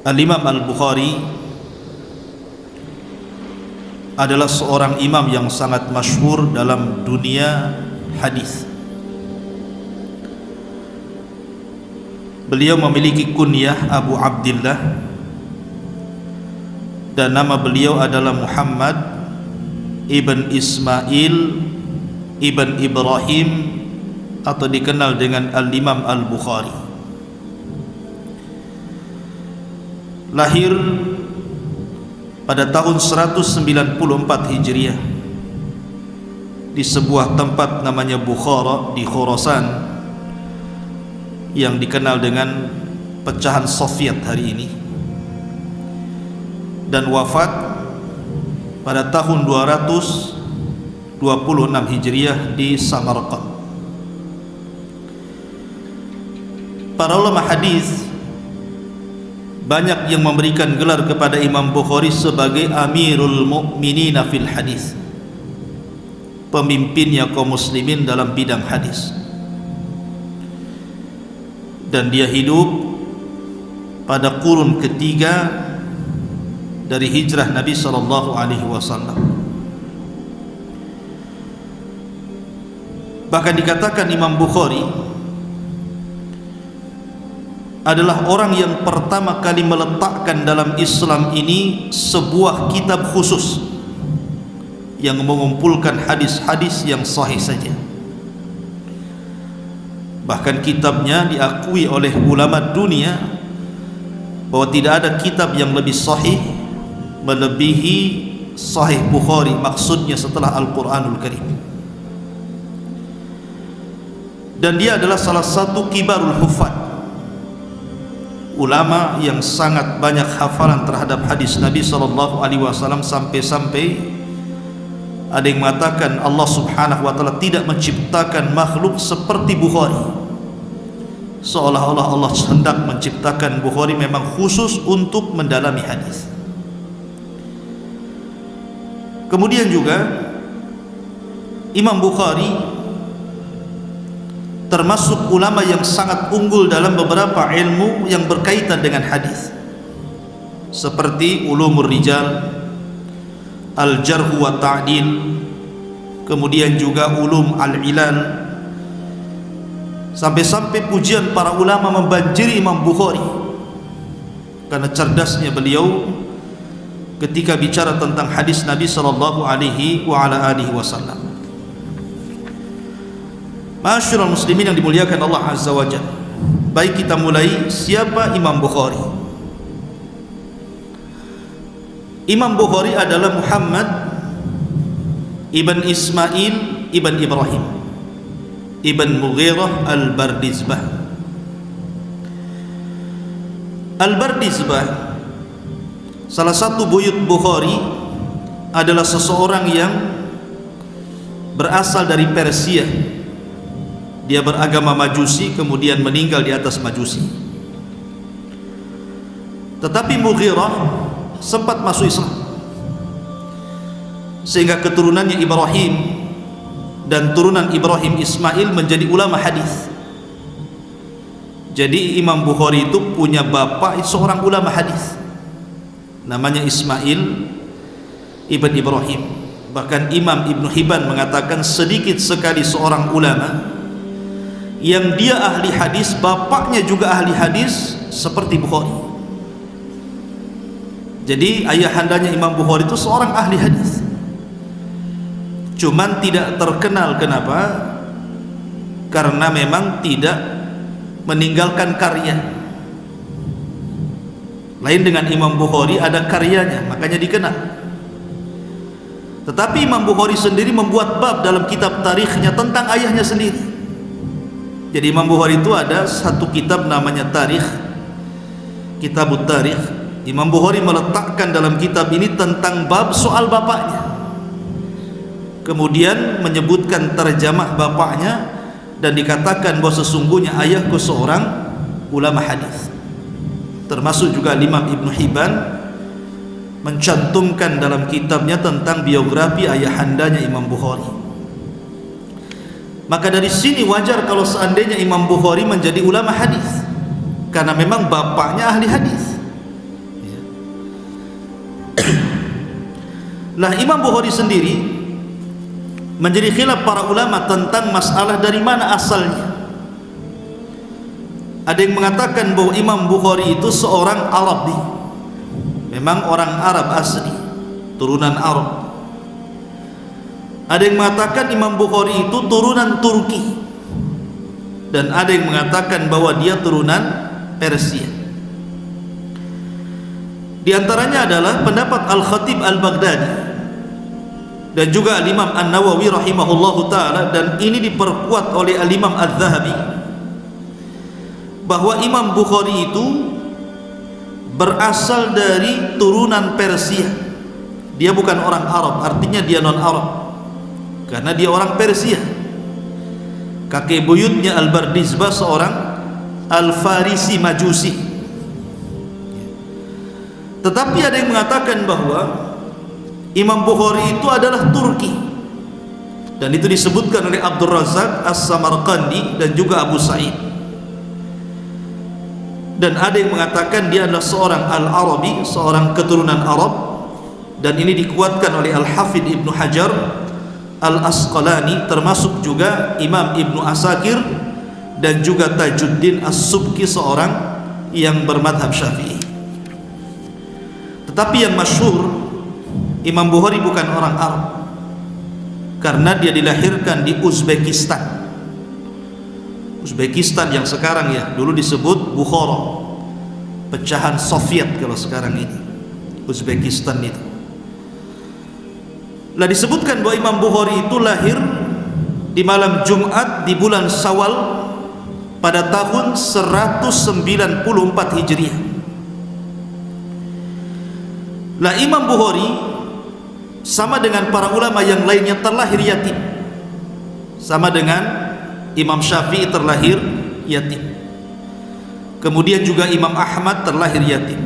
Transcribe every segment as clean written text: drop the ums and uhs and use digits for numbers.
Al-Imam Al-Bukhari adalah seorang imam yang sangat masyhur dalam dunia hadis. Beliau memiliki kunyah Abu Abdillah dan nama beliau adalah Muhammad ibn Ismail ibn Ibrahim atau dikenal dengan Al-Imam Al-Bukhari. Lahir pada tahun 194 Hijriah di sebuah tempat namanya Bukhara di Khurasan yang dikenal dengan pecahan Soviet hari ini, dan wafat pada tahun 226 Hijriah di Samarkand. Para ulama hadis banyak yang memberikan gelar kepada Imam Bukhari sebagai Amirul Mukminin fil Hadis, pemimpinnya kaum muslimin dalam bidang hadis. Dan dia hidup pada kurun ketiga dari hijrah Nabi sallallahu alaihi wasallam. Bahkan dikatakan Imam Bukhari adalah orang yang pertama kali meletakkan dalam Islam ini sebuah kitab khusus yang mengumpulkan hadis-hadis yang sahih saja. Bahkan kitabnya diakui oleh ulama dunia bahwa tidak ada kitab yang lebih sahih melebihi Sahih Bukhari, maksudnya setelah Al-Quranul Karim. Dan dia adalah salah satu kibarul hufad, ulama yang sangat banyak hafalan terhadap hadis Nabi SAW, sampai-sampai ada yang mengatakan Allah Subhanahu wa ta'ala tidak menciptakan makhluk seperti Bukhari, seolah-olah Allah hendak menciptakan Bukhari memang khusus untuk mendalami hadis. Kemudian juga Imam Bukhari termasuk ulama yang sangat unggul dalam beberapa ilmu yang berkaitan dengan hadis, seperti ulumur rijal, al-jarh wa ta'dil, kemudian juga ulum al-ilal. Sampai-sampai pujian para ulama membanjiri Imam Bukhari karena cerdasnya beliau ketika bicara tentang hadis Nabi sallallahu alaihi wasallam. Masyarul muslimin yang dimuliakan Allah Azza wa Jalla, baik kita mulai siapa Imam Bukhari. Imam Bukhari adalah Muhammad ibn Ismail ibn Ibrahim ibn Mughirah al-Bardizbah. Al-Bardizbah, salah satu buyut Bukhari, adalah seseorang yang berasal dari Persia. Dia beragama Majusi, kemudian meninggal di atas Majusi. Tetapi Mughirah sempat masuk Islam, sehingga keturunannya Ibrahim dan turunan Ibrahim Ismail menjadi ulama hadis. Jadi Imam Bukhari itu punya bapak seorang ulama hadis, namanya Ismail ibn Ibrahim. Bahkan Imam Ibn Hibban mengatakan sedikit sekali seorang ulama yang dia ahli hadis, bapaknya juga ahli hadis seperti Bukhari. Jadi ayahandanya Imam Bukhari itu seorang ahli hadis, cuman tidak terkenal. Kenapa? Karena memang tidak meninggalkan karya. Lain dengan Imam Bukhari, ada karyanya makanya dikenal. Tetapi Imam Bukhari sendiri membuat bab dalam kitab tarikhnya tentang ayahnya sendiri. Jadi Imam Bukhari itu ada satu kitab namanya Tarikh, Kitabut Tarikh. Imam Bukhari meletakkan dalam kitab ini tentang bab soal bapaknya, kemudian menyebutkan terjemah bapaknya, dan dikatakan bahwa sesungguhnya ayahku seorang ulama hadis. Termasuk juga Imam Ibn Hibban mencantumkan dalam kitabnya tentang biografi ayahandanya Imam Bukhari. Maka dari sini wajar kalau seandainya Imam Bukhari menjadi ulama hadis, karena memang bapaknya ahli hadis. Lah Imam Bukhari sendiri menjadi khilaf para ulama tentang masalah dari mana asalnya. Ada yang mengatakan bahwa Imam Bukhari itu seorang Arabi, memang orang Arab asli, turunan Arab. Ada yang mengatakan Imam Bukhari itu turunan Turki, dan ada yang mengatakan bahwa dia turunan Persia. Di antaranya adalah pendapat Al-Khatib Al-Baghdadi dan juga Al-Imam An-Nawawi rahimahullahu ta'ala, dan ini diperkuat oleh Al-Imam Al-Zahabi, bahwa Imam Bukhari itu berasal dari turunan Persia. Dia bukan orang Arab, artinya dia non-Arab, karena dia orang Persia. Kakek buyutnya Al-Bardizbah seorang Al-Farisi Majusi. Tetapi ada yang mengatakan bahwa Imam Bukhari itu adalah Turki, dan itu disebutkan oleh Abdul Razak As-Samarqandi dan juga Abu Sa'id. Dan ada yang mengatakan dia adalah seorang Al-Arabi, seorang keturunan Arab, dan ini dikuatkan oleh Al-Hafidh Ibnu Hajar Al-Asqalani, termasuk juga Imam Ibnu Asakir dan juga Tajuddin As-Subki, seorang yang bermadhab Syafi'i. Tetapi yang masyhur, Imam Bukhari bukan orang Arab, karena dia dilahirkan di Uzbekistan. Uzbekistan yang sekarang ya, dulu disebut Bukhara, pecahan Soviet kalau sekarang ini Uzbekistan itu. Lah disebutkan bahwa Imam Bukhari itu lahir di malam Jumat di bulan Syawal pada tahun 194 Hijriah. Lah Imam Bukhari sama dengan para ulama yang lainnya terlahir yatim, sama dengan Imam Syafi'i terlahir yatim, kemudian juga Imam Ahmad terlahir yatim,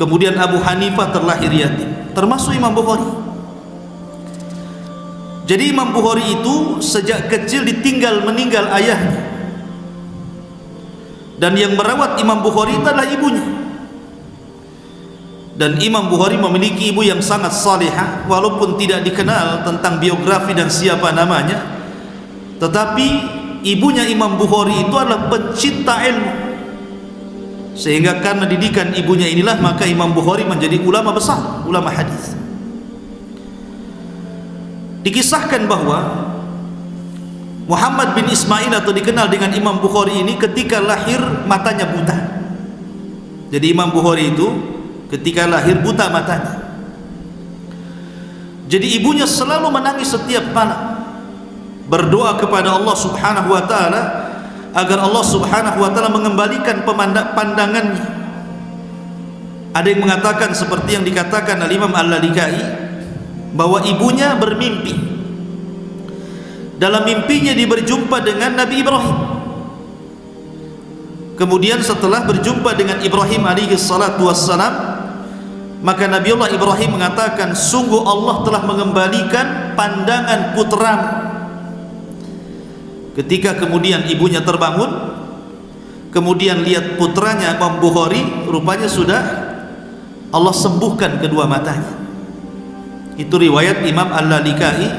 kemudian Abu Hanifah terlahir yatim, termasuk Imam Bukhari. Jadi Imam Bukhari itu sejak kecil meninggal ayahnya, dan yang merawat Imam Bukhari itu adalah ibunya. Dan Imam Bukhari memiliki ibu yang sangat salihah, walaupun tidak dikenal tentang biografi dan siapa namanya, tetapi ibunya Imam Bukhari itu adalah pencinta ilmu, sehingga karena didikan ibunya inilah maka Imam Bukhari menjadi ulama besar, ulama hadis. Dikisahkan bahwa Muhammad bin Ismail atau dikenal dengan Imam Bukhari ini ketika lahir matanya buta. Jadi Imam Bukhari itu ketika lahir buta matanya. Jadi ibunya selalu menangis setiap malam, berdoa kepada Allah Subhanahu wa taala agar Allah Subhanahu wa taala mengembalikan pandangannya. Ada yang mengatakan seperti yang dikatakan oleh Imam Al-Lalikai, bahwa ibunya bermimpi. Dalam mimpinya dia berjumpa dengan Nabi Ibrahim. Kemudian setelah berjumpa dengan Ibrahim alaihi salatu wassalam, maka Nabiullah Ibrahim mengatakan, sungguh Allah telah mengembalikan pandangan putramu. Ketika kemudian ibunya terbangun, kemudian lihat putranya Imam Bukhari, rupanya sudah Allah sembuhkan kedua matanya. Itu riwayat Imam Al-Lalikai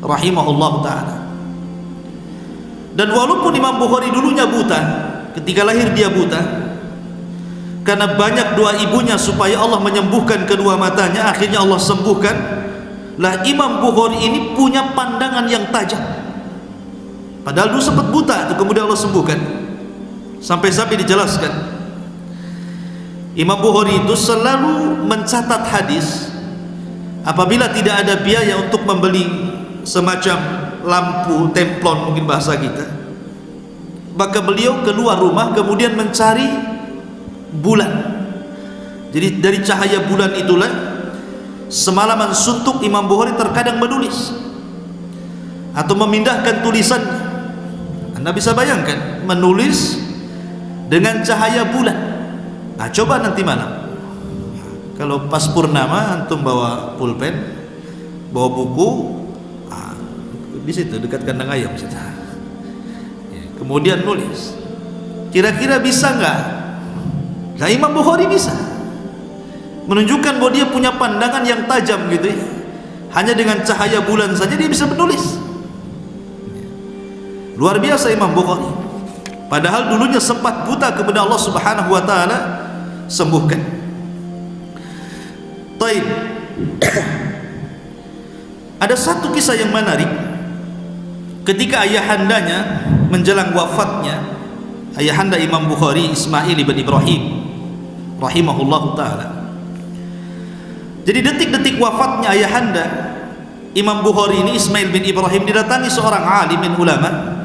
rahimahullah ta'ala. Dan walaupun Imam Bukhari dulunya buta, ketika lahir dia buta, karena banyak doa ibunya supaya Allah menyembuhkan kedua matanya, akhirnya Allah sembuhkan. Lah Imam Bukhari ini punya pandangan yang tajam, padahal dulu sempat buta itu, kemudian Allah sembuhkan. Sampai-sampai dijelaskan, Imam Bukhari itu selalu mencatat hadis. Apabila tidak ada biaya untuk membeli semacam lampu templon, mungkin bahasa kita, maka beliau keluar rumah kemudian mencari bulan. Jadi dari cahaya bulan itulah semalaman suntuk Imam Bukhari terkadang menulis atau memindahkan tulisannya. Anda bisa bayangkan menulis dengan cahaya bulan. Nah, coba nanti malam kalau pas purnama antum bawa pulpen, bawa buku, di situ dekat kandang ayam situ. Kemudian nulis, kira-kira bisa nggak? Nah Imam Bukhari bisa. menunjukkan bahwa dia punya pandangan yang tajam gitu ya. Hanya dengan cahaya bulan saja dia bisa menulis. Luar biasa Imam Bukhari. Padahal dulunya sempat buta, kepada Allah Subhanahu wa taala sembuhkan. Taib. Ada satu kisah yang menarik. Ketika ayahandanya menjelang wafatnya, ayahanda Imam Bukhari Ismail ibn Ibrahim rahimahullahu taala. Jadi detik-detik wafatnya ayahanda Imam Bukhari ini, Ismail bin Ibrahim, didatangi seorang alim min ulama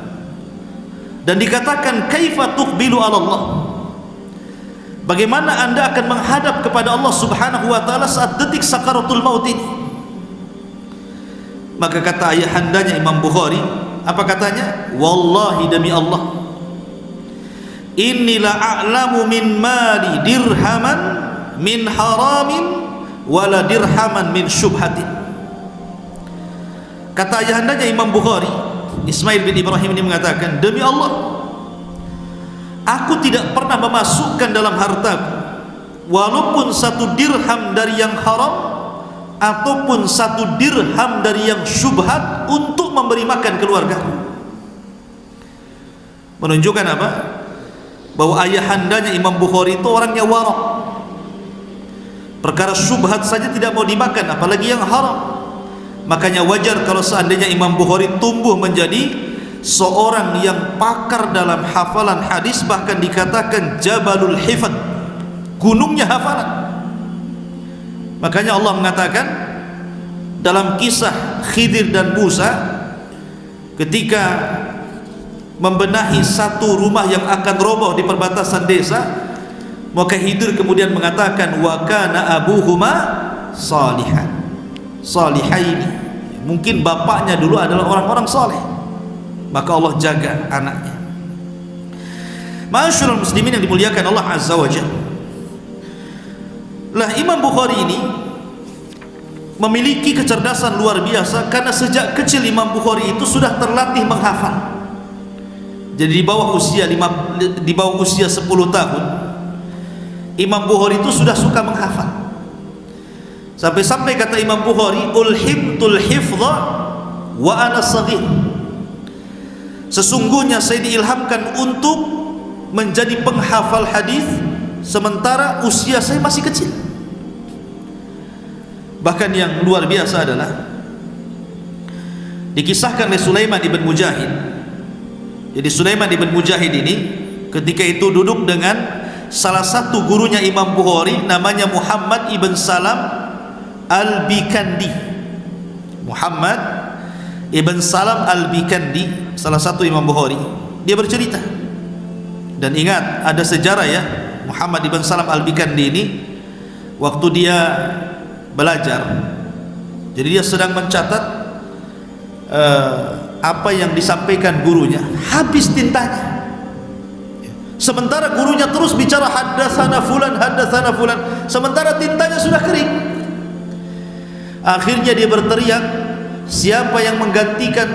dan dikatakan, kaifa tuqbilu ala Allah, bagaimana anda akan menghadap kepada Allah Subhanahu wa taala saat detik sakaratul maut ini? Maka kata ayahandanya Imam Bukhari, apa katanya? Wallahi, demi Allah, inni la a'lamu min mali dirhaman min haramin wala dirhaman min syubhatin. Kata ayahandanya Imam Bukhari Ismail bin Ibrahim ini mengatakan, demi Allah, aku tidak pernah memasukkan dalam hartaku walaupun satu dirham dari yang haram ataupun satu dirham dari yang syubhat untuk memberi makan keluargaku. Menunjukkan apa? Bahwa ayahandanya Imam Bukhari itu orangnya warok. Perkara syubhat saja tidak mau dimakan, apalagi yang haram. Makanya wajar kalau seandainya Imam Bukhari tumbuh menjadi seorang yang pakar dalam hafalan hadis, bahkan dikatakan Jabalul Hifad, gunungnya hafalan. Makanya Allah mengatakan dalam kisah Khidir dan Musa, ketika membenahi satu rumah yang akan roboh di perbatasan desa, maka Khidir kemudian mengatakan, wa kana abuhuma salihan, salihaini, mungkin bapaknya dulu adalah orang-orang saleh, maka Allah jaga anaknya. Ma'asyiral muslimin yang dimuliakan Allah Azza wa Jalla, lah Imam Bukhari ini memiliki kecerdasan luar biasa, karena sejak kecil Imam Bukhari itu sudah terlatih menghafal. Jadi di bawah usia 10 tahun Imam Bukhari itu sudah suka menghafal. Sampai-sampai kata Imam Bukhari, ulhimtul hifdha wa ana saghir, sesungguhnya saya diilhamkan untuk menjadi penghafal hadis sementara usia saya masih kecil. Bahkan yang luar biasa adalah dikisahkan oleh Sulaiman ibn Mujahid. Jadi Sulaiman ibn Mujahid ini ketika itu duduk dengan salah satu gurunya Imam Bukhari, namanya Muhammad ibn Salam al-Bikandi. Muhammad ibn Salam al-Bikandi, salah satu Imam Bukhari. Dia bercerita, dan ingat ada sejarah ya, Muhammad ibn Salam al-Bikandi ini waktu dia belajar, jadi dia sedang mencatat apa yang disampaikan gurunya, habis tintanya. Sementara gurunya terus bicara haddatsana fulan, sementara tintanya sudah kering. Akhirnya dia berteriak, siapa yang menggantikan,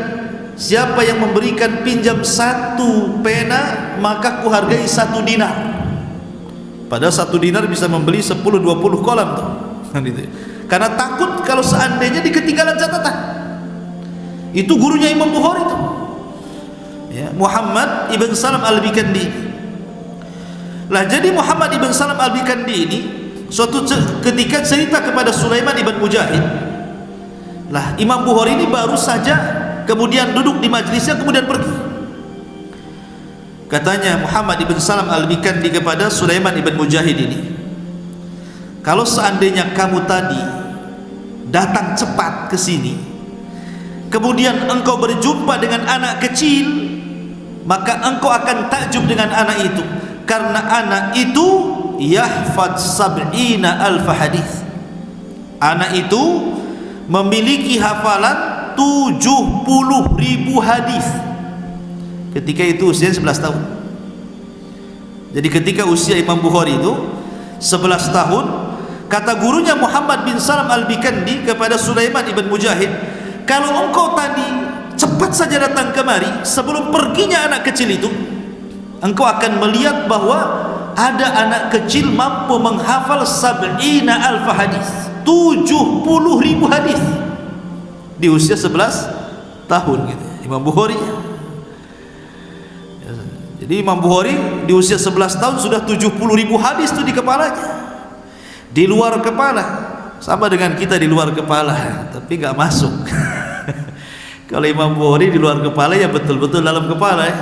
siapa yang memberikan pinjam satu pena, maka kuhargai 1 dinar. Padahal 1 dinar bisa membeli 10-20 kolam tuh. Karena takut kalau seandainya ketinggalan catatan. Itu gurunya Imam Bukhari itu ya, Muhammad ibn Salam al-Bikandi. Lah jadi Muhammad ibn Salam al-Bikandi ini suatu ketika cerita kepada Sulaiman ibn Mujahid. Lah Imam Bukhari ini baru saja kemudian duduk di majlisnya, kemudian pergi. Katanya Muhammad ibn Salam al-Bikandi kepada Sulaiman ibn Mujahid ini, kalau seandainya kamu tadi datang cepat ke sini, kemudian engkau berjumpa dengan anak kecil, maka engkau akan takjub dengan anak itu, karena anak itu yahfad sab'ina alfa hadis. Anak itu memiliki hafalan 70.000 hadis. Ketika itu usia 11 tahun. Jadi ketika usia Imam Bukhari itu 11 tahun, kata gurunya Muhammad bin Salam al-Bikandi kepada Sulaiman ibn Mujahid, kalau engkau tadi cepat saja datang kemari sebelum perginya anak kecil itu, engkau akan melihat bahwa ada anak kecil mampu menghafal 70.000 hadis, 70.000 hadis di usia 11 tahun gitu. Imam Bukhari. Jadi Imam Bukhari di usia 11 tahun sudah 70.000 hadis itu di kepalanya. Di luar kepala, sama dengan kita di luar kepala, tapi nggak masuk. Kalau Imam Bukhari di luar kepala ya betul-betul dalam kepala ya.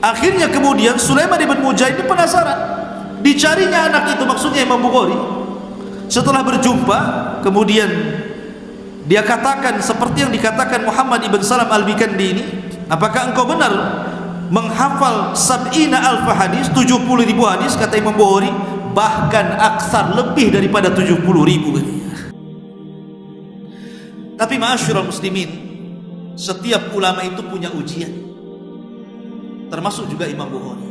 Akhirnya kemudian Sulaiman ibn Mujahid penasaran, dicarinya anak itu, maksudnya Imam Bukhari. Setelah berjumpa, kemudian dia katakan seperti yang dikatakan Muhammad ibn Salam al-Bikandi ini, apakah engkau benar menghafal 70.000 hadis, 70.000 hadis? Kata Imam Bukhari, bahkan aksar, lebih daripada 70.000. Tapi ma'asyiral muslimin, setiap ulama itu punya ujian, termasuk juga Imam Bukhari.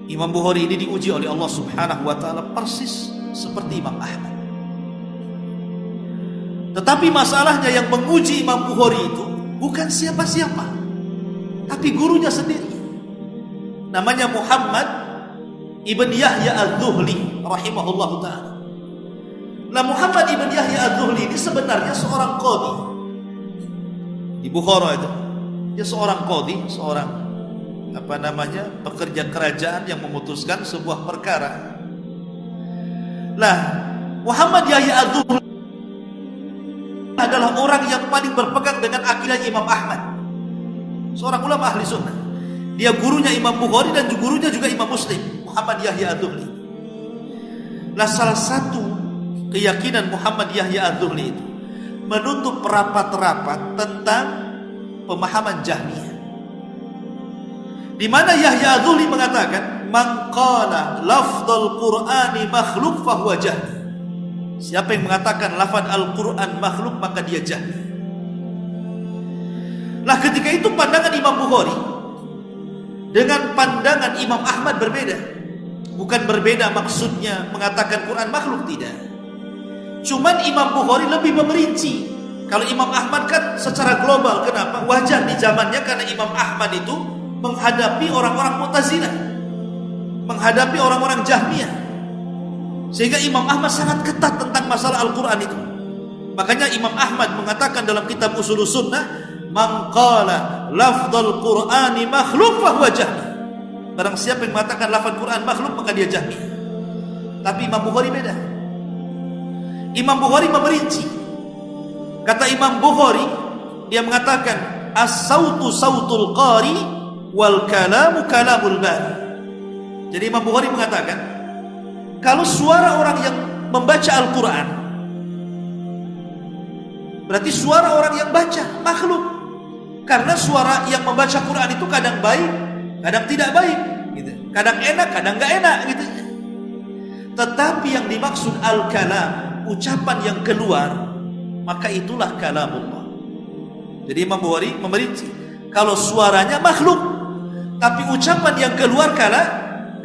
Imam Bukhari ini diuji oleh Allah Subhanahu wa taala persis seperti Imam Ahmad. Tetapi masalahnya yang menguji Imam Bukhari itu bukan siapa-siapa, tapi gurunya sendiri. Namanya Muhammad ibn Yahya az-Zuhli rahimahullahu taala. Nah, Muhammad ibn Yahya az-Zuhli ini sebenarnya seorang qadhi di Bukhara itu. Dia seorang qadhi, seorang pekerja kerajaan yang memutuskan sebuah perkara. Nah, Muhammad Yahya az-Zuhli adalah orang yang paling berpegang dengan akidah Imam Ahmad, seorang ulama ahli sunnah. Dia gurunya Imam Bukhari dan gurunya juga Imam Muslim, Muhammad Yahya az-Zuhli. Nah, salah satu keyakinan Muhammad Yahya az-Zuhli itu menutup rapat-rapat tentang pemahaman Jahmiyah, di mana Yahya az-Zuhli mengatakan, man qala lafdzul Qur'ani makhluk fahuwa Jahmi. Siapa yang mengatakan lafaz Al-Qur'an makhluk, maka dia Jahmi. Nah, ketika itu pandangan Imam Bukhari dengan pandangan Imam Ahmad berbeda. Bukan berbeda maksudnya mengatakan Quran makhluk, tidak. Cuman Imam Bukhari lebih memerinci. Kalau Imam Ahmad kan secara global. Kenapa? Wajar di zamannya, karena Imam Ahmad itu menghadapi orang-orang Mu'tazilah, menghadapi orang-orang Jahmiyah, sehingga Imam Ahmad sangat ketat tentang masalah Al-Quran itu. Makanya Imam Ahmad mengatakan dalam kitab Ushulus Sunnah, man qala lafdzul Qur'ani makhluk fahuwa Jahmi. Barang siapa yang mengatakan lafaz Quran makhluk, maka dia Jahmi. Tapi Imam Bukhari beda. Imam Bukhari memerinci. Kata Imam Bukhari, dia mengatakan as-sautu sautul qari wal kalamu kalamul bari. Jadi Imam Bukhari mengatakan, kalau suara orang yang membaca Al-Quran, berarti suara orang yang baca makhluk. Karena suara yang membaca Quran itu kadang baik, kadang tidak baik gitu. Kadang enak, kadang gak enak gitu. Tetapi yang dimaksud al-kalam, ucapan yang keluar, maka itulah kalamullah. Jadi Imam Bukhari memerinci, kalau suaranya makhluk, tapi ucapan yang keluar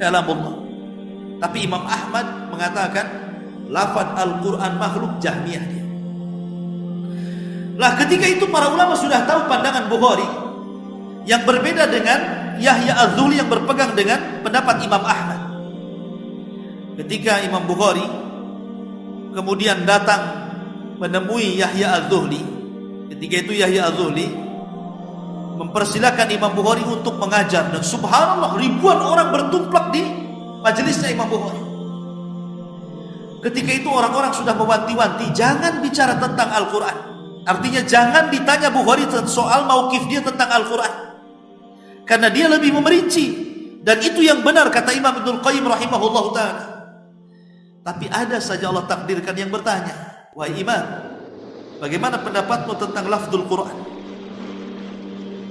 kalamullah. Tapi Imam Ahmad mengatakan lafaz Al-Quran makhluk, Jahmiyah dia. Lah, ketika itu para ulama sudah tahu pandangan Bukhari yang berbeda dengan Yahya az-Zuhli yang berpegang dengan pendapat Imam Ahmad. Ketika Imam Bukhari kemudian datang menemui Yahya az-Zuhli, ketika itu Yahya az-Zuhli mempersilakan Imam Bukhari untuk mengajar, dan subhanallah ribuan orang bertumplak di majelisnya Imam Bukhari. Ketika itu orang-orang sudah mewanti-wanti, jangan bicara tentang Al-Quran. Artinya jangan ditanya Bukhari soal mauqif dia tentang Al-Quran, karena dia lebih memerinci, dan itu yang benar kata Imam Ibnul Qayyim rahimahullah ta'ala. Tapi ada saja Allah takdirkan yang bertanya, wahai Imam, bagaimana pendapatmu tentang lafzul Quran?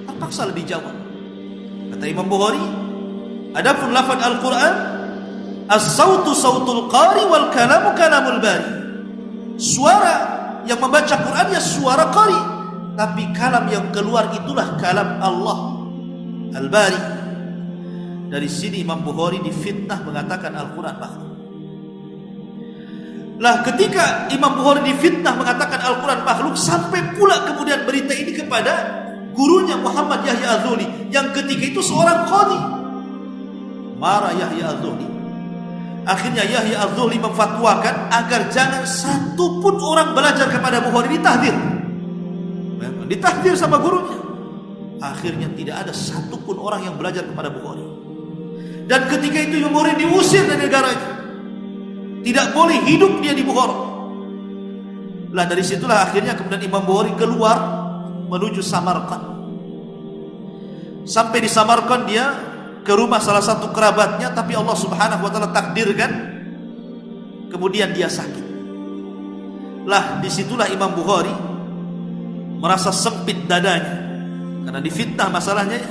Terpaksa lebih jawab. Kata Imam Bukhari, adapun lafaz Al-Quran, as-sautu sautul qari wal kalamu kalamul bari. Suara yang membaca Quran ya suara qari, tapi kalam yang keluar itulah kalam Allah Al-Bari. Dari sini Imam Bukhari difitnah mengatakan Al-Quran makhluk. Lah, ketika Imam Bukhari difitnah mengatakan Al-Quran makhluk, sampai pula kemudian berita ini kepada gurunya Muhammad Yahya az-Zuhli, yang ketika itu seorang qadhi, marah Yahya Az-Zuhli. Akhirnya Yahya Az-Zuhli memfatwakan agar jangan satu pun orang belajar kepada Bukhari, ditahdir sama gurunya. Akhirnya tidak ada satu pun orang yang belajar kepada Bukhari. Dan ketika itu Imam Bukhari diusir dari negaranya, tidak boleh hidup dia di Bukhara. Lah dari situlah akhirnya kemudian Imam Bukhari keluar menuju Samarkand. Sampai di Samarkand dia ke rumah salah satu kerabatnya, tapi Allah Subhanahu wa taala takdirkan kemudian dia sakit. Lah disitulah Imam Bukhari merasa sempit dadanya karena difitnah masalahnya.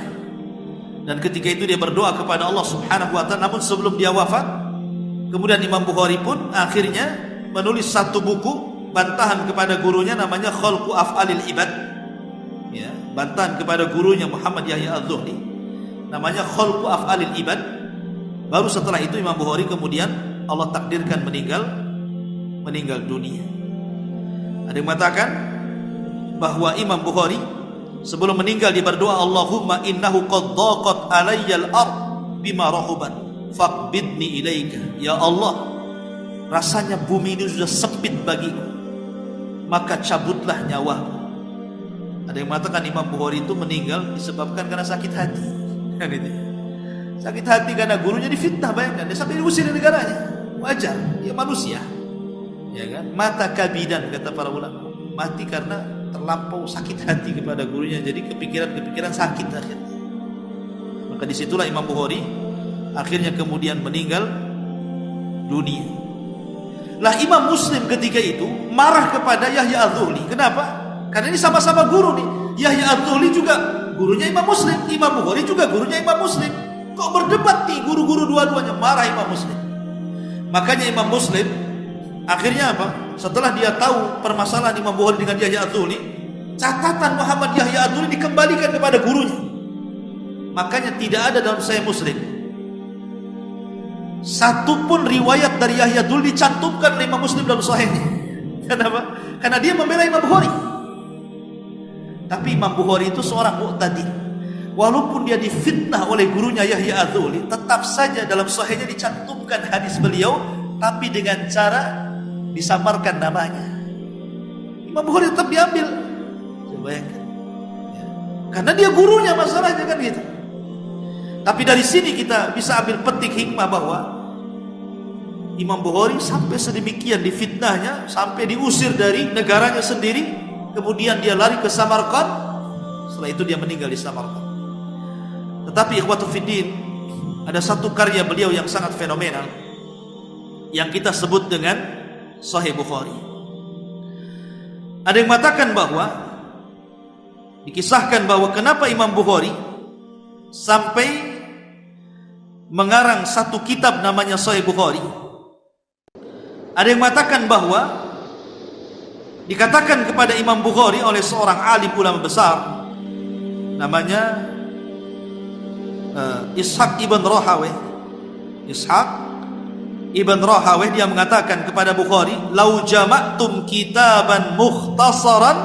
Dan ketika itu dia berdoa kepada Allah Subhanahu wa taala. Namun sebelum dia wafat, kemudian Imam Bukhari pun akhirnya menulis satu buku bantahan kepada gurunya namanya Khalqu Af'alil Ibad. Ya, bantahan kepada gurunya Muhammad Yahya Az-Zuhli namanya Khalqu Af'alil Ibad. Baru setelah itu Imam Bukhari kemudian Allah takdirkan meninggal dunia. Ada yang mengatakan bahwa Imam Bukhari sebelum meninggal dia berdoa, Allahumma innahu qad dhaqat alayyal ard bima rahubat faqbidni ilaika. Ya Allah, rasanya bumi ini sudah sempit bagiku, maka cabutlah nyawaku. Ada yang mengatakan Imam Bukhari itu meninggal disebabkan karena sakit hati. Sakit hati karena gurunya difitnah, bayangkan dia sampai diusir dari negaranya. Wajar, dia manusia, ya kan? Mata kabidan kata para ulama, mati karena terlampau sakit hati kepada gurunya, jadi kepikiran sakit akhirnya. Maka disitulah Imam Bukhari akhirnya kemudian meninggal dunia. Lah Imam Muslim ketika itu marah kepada Yahya Az-Zuhli. Kenapa? Karena ini sama-sama guru nih. Yahya Az-Zuhli juga gurunya Imam Muslim, Imam Bukhari juga gurunya Imam Muslim. Kok berdebat nih guru-guru dua-duanya? Marah Imam Muslim. Makanya Imam Muslim akhirnya apa? Setelah dia tahu permasalahan Imam Bukhari dengan Yahya Az-Zuhli, catatan Muhammad Yahya Az-Zuhli dikembalikan kepada gurunya. Makanya tidak ada dalam Sahih Muslim satu pun riwayat dari Yahya Az-Zuhli dicantumkan oleh Imam Muslim dalam Sahihnya. Kenapa? Karena dia membela Imam Bukhari. Tapi Imam Bukhari itu seorang mu'tadil. Walaupun dia difitnah oleh gurunya Yahya Az-Zuhli, tetap saja dalam Sahihnya dicantumkan hadis beliau, tapi dengan cara disamarkan namanya. Imam Bukhari tetap diambil. Coba bayangkan. Ya. Karena dia gurunya, masalahnya kan gitu. Tapi dari sini kita bisa ambil petik hikmah bahwa Imam Bukhari sampai sedemikian difitnahnya, sampai diusir dari negaranya sendiri, kemudian dia lari ke Samarkand. Setelah itu dia meninggal di Samarkand. Tetapi ikhwatu fiddin, ada satu karya beliau yang sangat fenomenal yang kita sebut dengan Sahih Bukhari. Ada yang mengatakan bahwa dikisahkan bahwa kenapa Imam Bukhari sampai mengarang satu kitab namanya Sahih Bukhari. Ada yang mengatakan bahwa dikatakan kepada Imam Bukhari oleh seorang alim ulama besar namanya Ishaq ibn Rahawayh. Ishaq ibn Rahawayh dia mengatakan kepada Bukhari, "Lau jama'tum kitaban mukhtasaran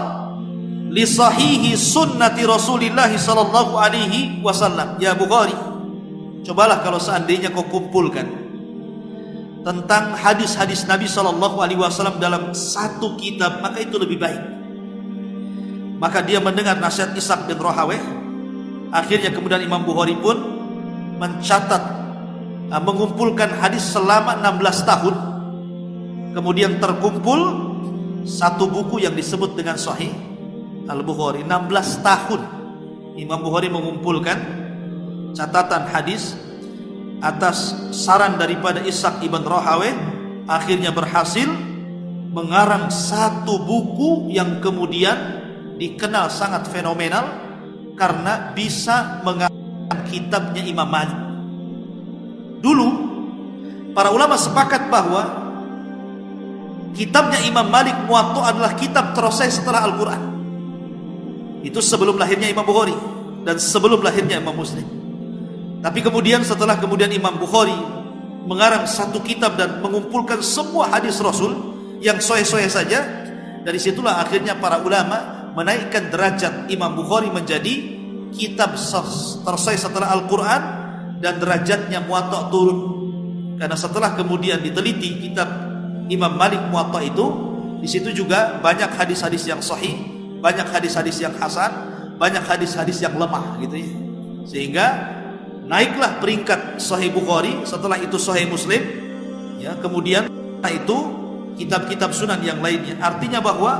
li sahihi sunnati Rasulillah sallallahu alaihi wasallam." Ya Bukhari, cobalah kalau seandainya kau kumpulkan tentang hadis-hadis Nabi sallallahu alaihi wasallam dalam satu kitab, maka itu lebih baik. Maka dia mendengar nasihat Ishaq bin Rahawayh. Akhirnya kemudian Imam Bukhari pun mencatat, mengumpulkan hadis selama 16 tahun. Kemudian terkumpul satu buku yang disebut dengan Sahih Al-Bukhari. 16 tahun Imam Bukhari mengumpulkan catatan hadis atas saran daripada Ishaq ibn Rahawayh. Akhirnya berhasil mengarang satu buku yang kemudian dikenal sangat fenomenal karena bisa mengarang kitabnya Imam Malik. Dulu para ulama sepakat bahwa kitabnya Imam Malik Muwatta adalah kitab terselesai setelah Al-Quran. Itu sebelum lahirnya Imam Bukhari dan sebelum lahirnya Imam Muslim. Tapi kemudian setelah kemudian Imam Bukhari mengarang satu kitab dan mengumpulkan semua hadis Rasul yang sahih-sahih saja, dari situlah akhirnya para ulama menaikkan derajat Imam Bukhari menjadi kitab terselesai setelah Al-Quran dan derajatnya Muwatta turun. Karena setelah kemudian diteliti kitab Imam Malik Muwatta itu, di situ juga banyak hadis-hadis yang sahih, banyak hadis-hadis yang hasan, banyak hadis-hadis yang lemah gitu ya. Sehingga naiklah peringkat Sahih Bukhari, setelah itu Sahih Muslim, ya, kemudian itu kitab-kitab sunan yang lainnya. Artinya bahwa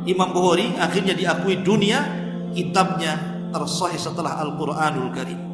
Imam Bukhari akhirnya diakui dunia kitabnya tersahih setelah Al-Quranul Karim.